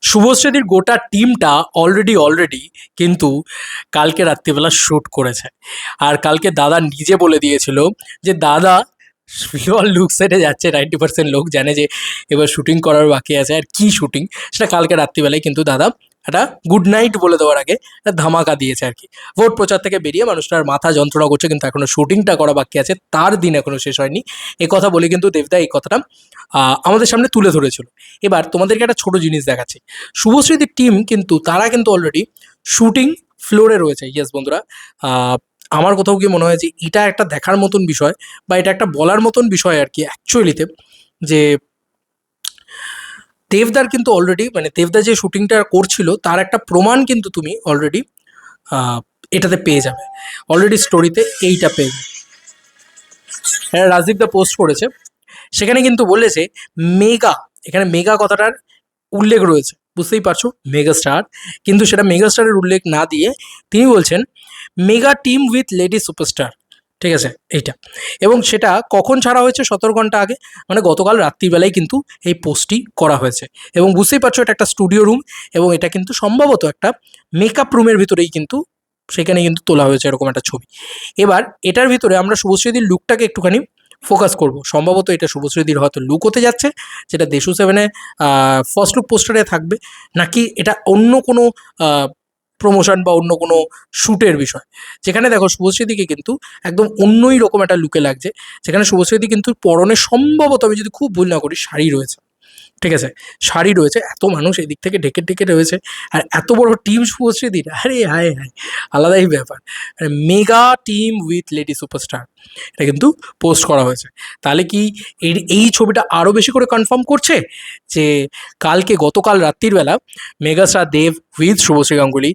শুভশ্রীদির গোটা টিমটা অলরেডি কিন্তু কালকে রাত্রিবেলা শ্যুট করেছে। আর কালকে দাদা নিজে বলে দিয়েছিল যে দাদা ফিওর লুক সেটে যাচ্ছে, 90% লোক জানে যে এবার শুটিং করার বাকি আছে। আর কি শুটিং সেটা কালকে রাত্রিবেলায় কিন্তু দাদা একটা গুড নাইট বলে দেওয়ার আগে একটা ধামাকা দিয়েছে আর কি। ভোট প্রচার থেকে বেরিয়ে মানুষটার মাথা যন্ত্রণা করছে, কিন্তু এখনো শুটিংটা করা বাকি আছে, তার দিন এখনো শেষ হয়নি। এই কথা বলে কিন্তু দেবদা এই কথাটা আমাদের সামনে তুলে ধরেছিল। এবার তোমাদেরকে একটা ছোট জিনিস দেখাচ্ছি। শুভশ্রীদির টিম কিন্তু তারা কিন্তু অলরেডি শুটিং ফ্লোরে রয়েছে। ইয়েস বন্ধুরা, আমার কোথাও গিয়ে মনে হয় যে এটা একটা দেখার মতন বিষয় বা এটা একটা বলার মতন বিষয় আর কি অ্যাকচুয়ালিতে, যে দেবদার কিন্তু অলরেডি মানে দেবদা যে শুটিংটা করছিল তার একটা প্রমাণ কিন্তু তুমি অলরেডি এটাতে পেয়ে যাবে। অলরেডি স্টোরিতে এইটা পেয়ে যাবে। হ্যাঁ, রাজদীপদা পোস্ট করেছে, সেখানে কিন্তু বলেছে মেগা, এখানে মেগা কথাটার উল্লেখ রয়েছে, বুঝতেই পারছো মেগা স্টার, কিন্তু সেটা মেগা স্টারের উল্লেখ না দিয়ে তিনি বলছেন mega team with lady superstar. ঠিক আছে এইটা, এবং সেটা কখন ছাড়া হয়েছে 17 ঘন্টা আগে, মানে গতকাল রাত্রিবেলায় কিন্তু এই পোস্টটি করা হয়েছে। এবং বুঝতেই পারছো এটা একটা স্টুডিও রুম, এবং এটা কিন্তু সম্ভবত একটা মেকআপ রুমের ভিতরেই কিন্তু সেখানে কিন্তু তোলা হয়েছে এরকম একটা ছবি। এবার এটার ভিতরে আমরা শুভশ্রীদির লুকটাকে একটুখানি ফোকাস করব। সম্ভবত এটা শুভশ্রীদির হয়তো লুক হতে যাচ্ছে, যেটা দেশু সেভেনে ফার্স্ট লুক পোস্টারে থাকবে, নাকি এটা অন্য কোনো প্রমোশন বা অন্য কোনো শ্যুটের বিষয়। যেখানে দেখো শুভশ্রীদিকে কিন্তু একদম অন্যই রকম একটা লুকে লাগছে, যেখানে শুভশ্রীদি কিন্তু পরনে সম্ভবত, আমি যদি খুব ভুল না করি, শাড়ি রয়েছে। ঠিক আছে, শাড়ি রয়েছে, এত মানুষ এদিক থেকে ঢেকে ঢেকে রয়েছে, আর এত বড় টিম শুভশ্রীদির, আরে হায় হায়, আলাদাই ব্যাপার। Mega team with lady superstar এটা কিন্তু পোস্ট করা হয়েছে। তাহলে কি এই ছবিটা আরও বেশি করে কনফার্ম করছে যে গতকাল রাত্রির বেলা megastar Dev with Subhashree Ganguly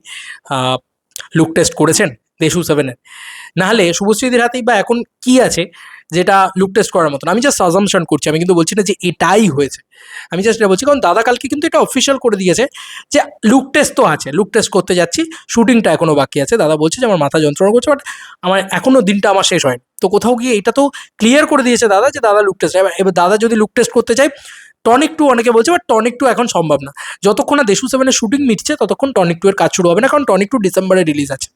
look test করেছেন দেশু সেভেনের। নাহলে শুভশ্রীদের হাতেই বা এখন কি আছে যেটা লুক টেস্ট করার মতন? আমি জাস্ট আজামশন করছি, আমি কিন্তু বলছি না যে এটাই হয়েছে, আমি জাস্ট এটা বলছি কারণ দাদা কালকে কিন্তু এটা অফিসিয়াল করে দিয়েছে যে লুক টেস্ট তো আছে, লুক টেস্ট করতে যাচ্ছি, শুটিংটা এখনও বাকি আছে। দাদা বলছে যে আমার মাথা যন্ত্রণা করছে, বাট আমার এখনও দিনটা আমার শেষ হয়নি। তো কোথাও গিয়ে এটা তো ক্লিয়ার করে দিয়েছে দাদা যে দাদা লুক টেস্ট, এবার দাদা যদি লুক টেস্ট করতে চায় টনিক টু অনেকে বলছে, বাট টনিক টু এখন সম্ভব না। যতক্ষণ না দেশু সেভেনের শুটিং মিটছে ততক্ষণ টনিক টু এর কাজ শুরু হবে না, কারণ টনিক টু ডিসেম্বরে রিলিজ আছে।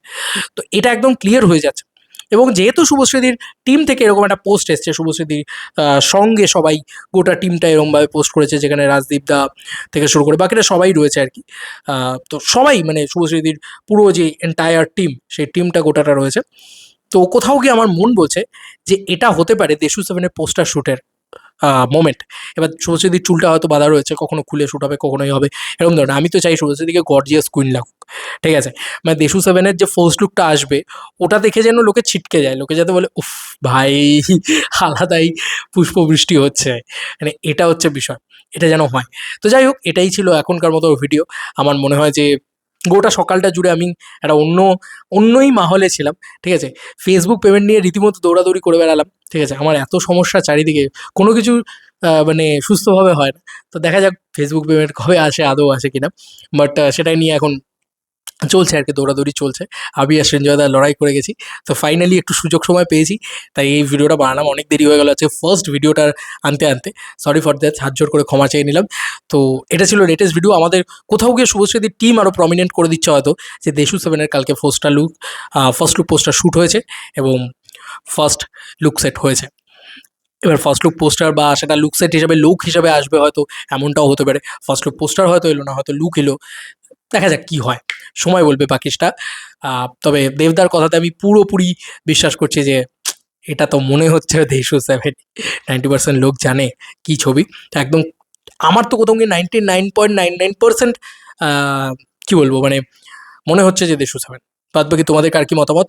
তো এটা একদম ক্লিয়ার হয়ে যাচ্ছে। এবং যেহেতু শুভশ্রীদির টিম থেকে এরকম একটা পোস্ট এসছে, শুভশ্রীদির সঙ্গে সবাই গোটা টিমটা এরকমভাবে পোস্ট করেছে, যেখানে রাজদীপ দা থেকে শুরু করে বাকিরা সবাই রয়েছে আর কি। তো সবাই মানে শুভশ্রীদির পুরো যে এন্টায়ার টিম, সেই টিমটা গোটাটা রয়েছে। তো কোথাও গিয়ে আমার মন বলছে যে এটা হতে পারে দেশু সেভেনের পোস্টার শ্যুটের মোমেন্ট। এবার শুভশ্রীদির চুলটা হয়তো বাঁধা রয়েছে, কখনো খুলে শ্যুট হবে, কখনোই হবে এরকম ধরনের। আমি তো চাই শুভশ্রীদিকে গর্জিয়াস কুইন লাগুক। ঠিক আছে, মানে দেশু সেভেনের যে ফার্স্ট লুকটা আসবে ওটা দেখে যেন লোকে ছিটকে যায়, লোকে যাতে বলে উফ ভাই আলাদাই পুষ্পবৃষ্টি হচ্ছে, মানে এটা হচ্ছে বিষয়, এটা যেন হয়। তো যাই হোক, এটাই ছিল এখনকার মতো ভিডিও। আমার মনে হয় যে গোটা সকালটা জুড়ে আমি একটা অন্যই মাহলে ছিলাম। ঠিক আছে, ফেসবুক পেমেন্ট নিয়ে রীতিমতো দৌড়াদৌড়ি করে বেড়ালাম। ঠিক আছে, আমার এত সমস্যা চারিদিকে, কোনো কিছু মানে সুস্থভাবে হয় না। তো দেখা যাক ফেসবুক পেমেন্ট কবে আসে, আদৌ আসে কিনা, বাট সেটাই নিয়ে এখন চলছে আর কি, দৌড়াদৌড়ি চলছে। আমি আর সঞ্জয় দা লড়াই করে গেছি, তো ফাইনালি একটু সুযোগ সময় পেয়েছি, তাই এই ভিডিওটা বানালাম। অনেক দেরি হয়ে গেল আছে ফার্স্ট ভিডিওটা আনতে, সরি ফর দ্যাট, হাত জোর করে ক্ষমা চেয়ে নিলাম। তো এটা ছিল লেটেস্ট ভিডিও। আমাদের কোথাও গিয়ে শুভশ্রীদির টিম আরও প্রমিনেন্ট করে দিচ্ছে হয়তো, যে দেশু সেভেনের কালকে ফার্স্ট লুক পোস্টার শ্যুট হয়েছে এবং ফার্স্ট লুক সেট হয়েছে। এবার ফার্স্ট লুক পোস্টার বা সেটা লুক সেট হিসাবে লুক হিসাবে আসবে হয়তো, এমনটাও হতে পারে। ফার্স্ট লুক পোস্টার হয়তো এলো না, হয়তো লুক এলো, দেখা যাক কি হয়, সময় বলবে বাকিটা। তবে দেবদার কথাতে আমি পুরোপুরি বিশ্বাস করছি যে এটা তো মনে হচ্ছে দেশু সেভেন, 90% লোক জানে কি ছবি। তো একদম আমার তো কোথাও গিয়ে 99.99% কি বলবো, মানে মনে হচ্ছে যে দেশু সেভেন। বাদ বাকি তোমাদের কার কি মতামত?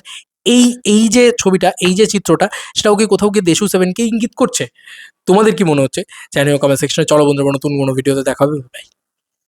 এই যে ছবিটা, এই যে চিত্রটা, সেটাও কি কোথাও গিয়ে দেশু সেভেনকে ইঙ্গিত করছে? তোমাদের কি মনে হচ্ছে জানিও কমেন্ট সেকশনে। চলো বন্ধুরা, নতুন কোনো ভিডিওতে দেখা হবে।